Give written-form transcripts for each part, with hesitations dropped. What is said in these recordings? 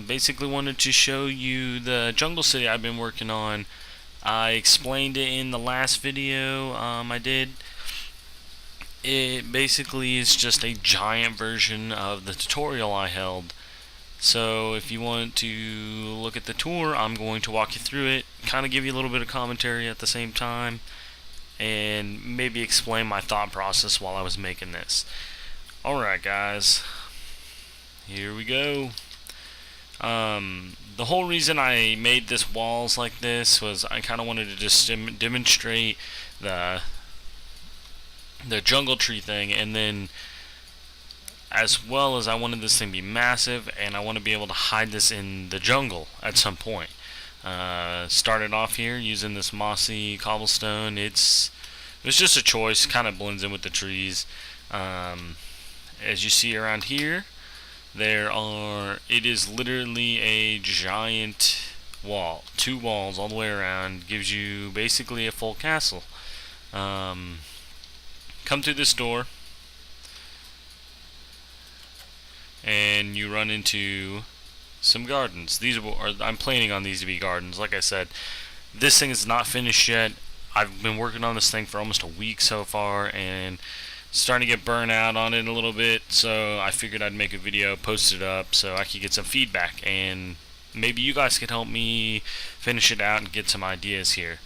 Basically wanted to show you the jungle city I've been working on. I explained it in the last video I did. It basically is just a giant version of the tutorial I held. So if you want to look at the tour, I'm going to walk you through it, kind of give you a little bit of commentary at the same time, and maybe explain my thought process while I was making this. Alright guys, here we go. The whole reason I made this walls like this was I kind of wanted to just demonstrate the jungle tree thing, and then as well as I wanted this thing to be massive, and I want to be able to hide this in the jungle at some point. Started off here using this mossy cobblestone. It was just a choice, kind of blends in with the trees. As you see around here, it is literally a giant wall, 2 walls all the way around, gives you basically a full castle. Come through this door, and you run into some gardens. I'm planning on these to be gardens. Like I said, this thing is not finished yet. I've been working on this thing for almost a week so far, and starting to get burnt out on it a little bit, so I figured I'd make a video, post it up so I could get some feedback, and maybe you guys could help me finish it out and get some ideas here.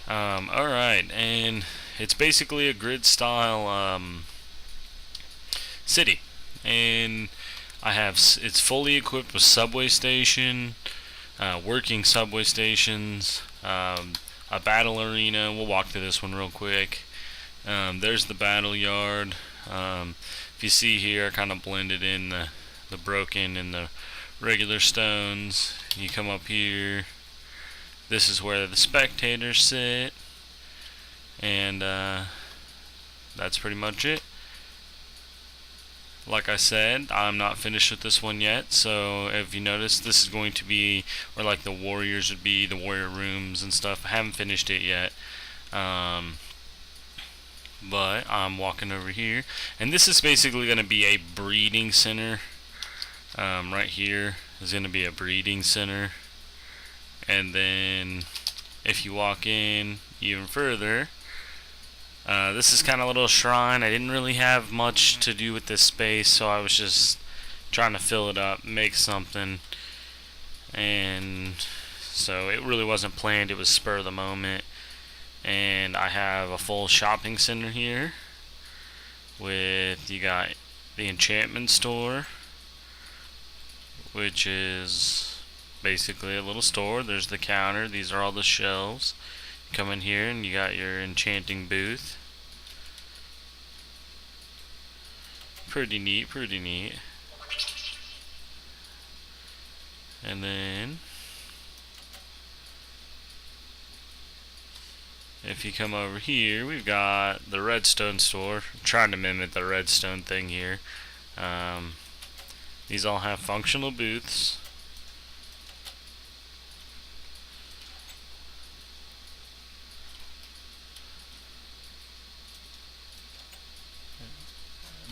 Alright, and it's basically a grid style city, and it's fully equipped with subway station, working subway stations, a battle arena. We'll walk through this one real quick. There's the battle yard. If you see here, I kind of blended in the broken and the regular stones. You come up here. This is where the spectators sit, and that's pretty much it. Like I said, I'm not finished with this one yet, so if you notice, this is going to be where like the warriors would be, the warrior rooms and stuff. I haven't finished it yet. But I'm walking over here, and this is basically going to be a breeding center. Right here is going to be a breeding center, and then if you walk in even further, this is kind of a little shrine. I didn't really have much to do with this space, so I was just trying to fill it up, make something, and so it really wasn't planned. It was spur of the moment. And I have a full shopping center here you got the enchantment store, which is basically a little store. There's the counter. These are all the shelves. You come in here and you got your enchanting booth. Pretty neat, pretty neat. And then if you come over here, we've got the Redstone store. I'm trying to mimic the Redstone thing here. These all have functional booths.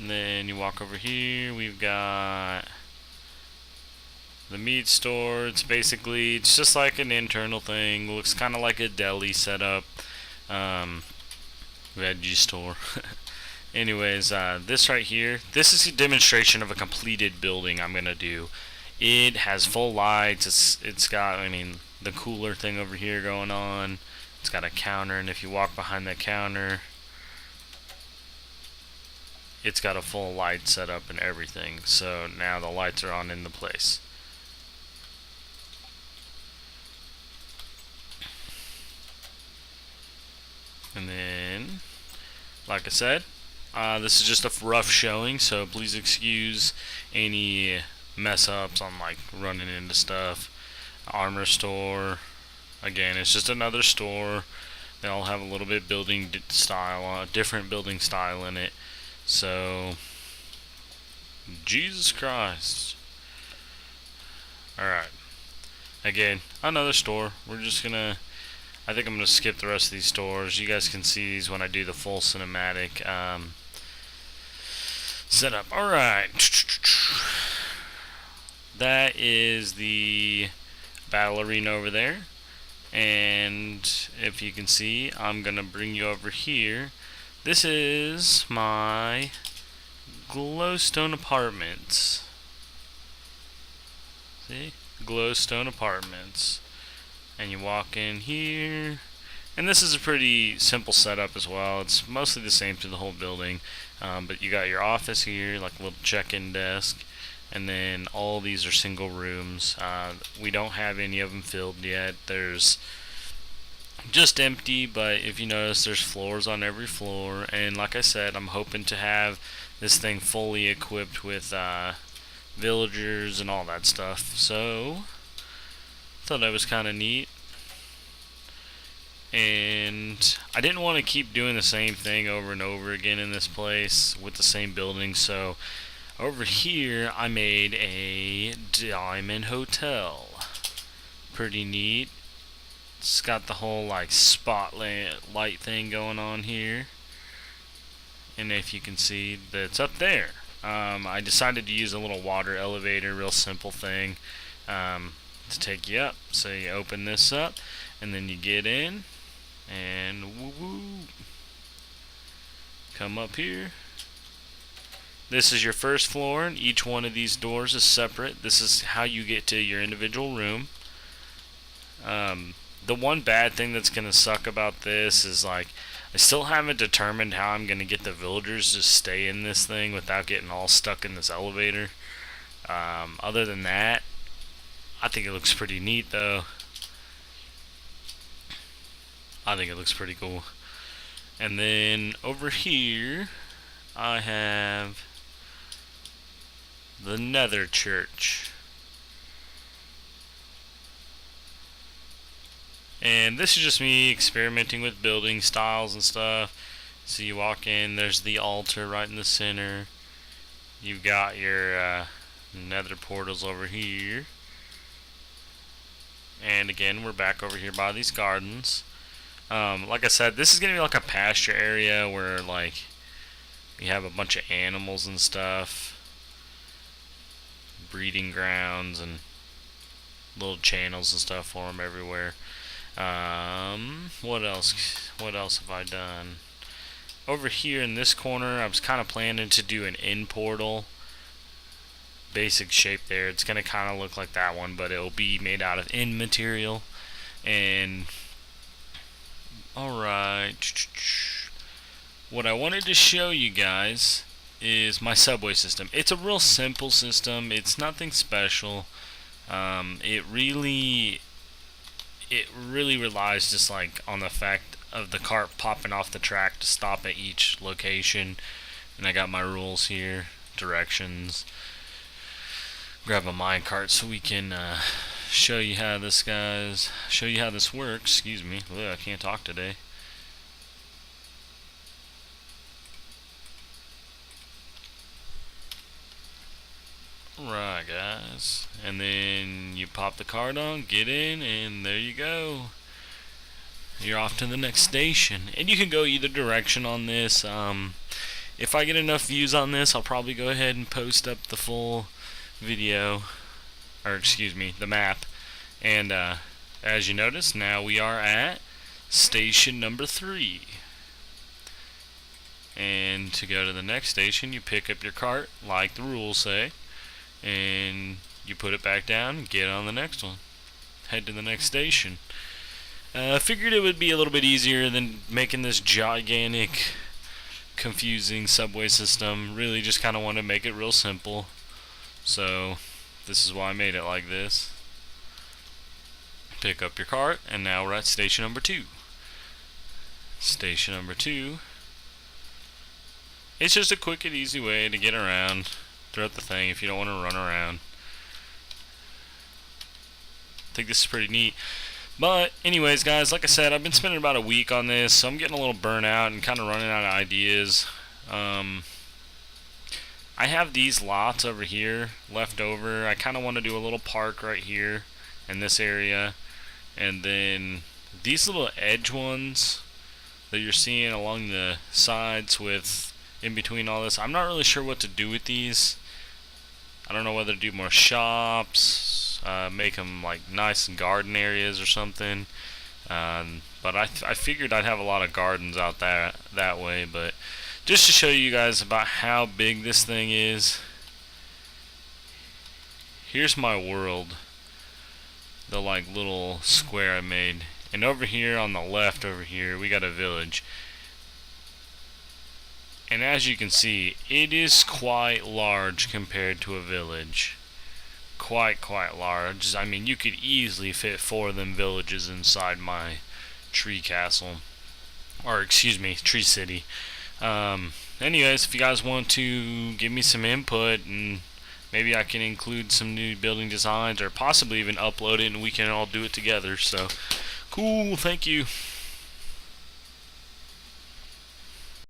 And then you walk over here, we've got the meat store. It's just like an internal thing. Looks kind of like a deli setup. Veggie store. Anyways, this right here, this is a demonstration of a completed building I'm gonna do. It has full lights. It's got, the cooler thing over here going on. It's got a counter, and if you walk behind that counter, it's got a full light setup and everything. So now the lights are on in the place. And then, like I said, this is just a rough showing, so please excuse any mess ups on like running into stuff. Armor store, again, it's just another store. They all have a little bit building style, different building style in it. So, Jesus Christ. Alright. Again, another store. I think I'm going to skip the rest of these stores. You guys can see these when I do the full cinematic setup. Alright. that is the battle arena over there. And if you can see, I'm gonna bring you over here. This is my glowstone apartments. See? Glowstone apartments. And you walk in here. And this is a pretty simple setup as well. It's mostly the same through the whole building. But you got your office here, like a little check-in desk. And then all these are single rooms. We don't have any of them filled yet. There's just empty, but if you notice, there's floors on every floor. And like I said, I'm hoping to have this thing fully equipped with villagers and all that stuff. So, thought that was kind of neat. And I didn't want to keep doing the same thing over and over again in this place with the same building, so over here I made a diamond hotel. Pretty neat. It's got the whole like spotlight light thing going on here, and if you can see, that's up there. I decided to use a little water elevator, real simple thing, to take you up. So you open this up and then you get in and woo woo, come up here. This is your first floor, and each one of these doors is separate. This is how you get to your individual room. The one bad thing that's going to suck about this is, like, I still haven't determined how I'm going to get the villagers to stay in this thing without getting all stuck in this elevator. Other than that, I think it looks pretty neat, though. I think it looks pretty cool. And then over here, I have the Nether Church. And this is just me experimenting with building styles and stuff. So you walk in, there's the altar right in the center. You've got your nether portals over here. And again, we're back over here by these gardens. Like I said, this is going to be like a pasture area where, like, you have a bunch of animals and stuff. Breeding grounds and little channels and stuff for them everywhere. What else? What else have I done? Over here in this corner, I was kind of planning to do an end portal. Basic shape there. It's going to kind of look like that one, but it'll be made out of end material. And alright, what I wanted to show you guys is my subway system. It's a real simple system. It's nothing special. It really relies just like on the fact of the cart popping off the track to stop at each location. And I got my rules here, directions. Grab a minecart so we can show you how this works. Excuse me. Ugh, I can't talk today. Right, guys, and then you pop the card on, get in, and there you go. You're off to the next station, and you can go either direction on this. If I get enough views on this, I'll probably go ahead and post up the full video, or excuse me, the map. And as you notice, now we are at station number 3. And to go to the next station, you pick up your cart, like the rules say, and you put it back down and get on the next one. Head to the next station. I figured it would be a little bit easier than making this gigantic, confusing subway system. Really just kind of want to make it real simple. So this is why I made it like this. Pick up your cart, and now we're at station number 2. Station number 2. It's just a quick and easy way to get around throughout the thing if you don't want to run around. I think this is pretty neat. But anyways, guys, like I said, I've been spending about a week on this, so I'm getting a little burnt out and kind of running out of ideas. I have these lots over here left over. I kind of want to do a little park right here in this area, and then these little edge ones that you're seeing along the sides with in between all this, I'm not really sure what to do with these. I don't know whether to do more shops, make them like nice garden areas or something. But I figured I'd have a lot of gardens out there that way. But just to show you guys about how big this thing is, here's my world. The like little square I made. And over here on the left over here we got a village. And as you can see, it is quite large compared to a village. Quite large. I mean, you could easily fit 4 of them villages inside my tree castle. Or excuse me, tree city. Anyways, if you guys want to give me some input, and maybe I can include some new building designs or possibly even upload it and we can all do it together. So, cool, thank you.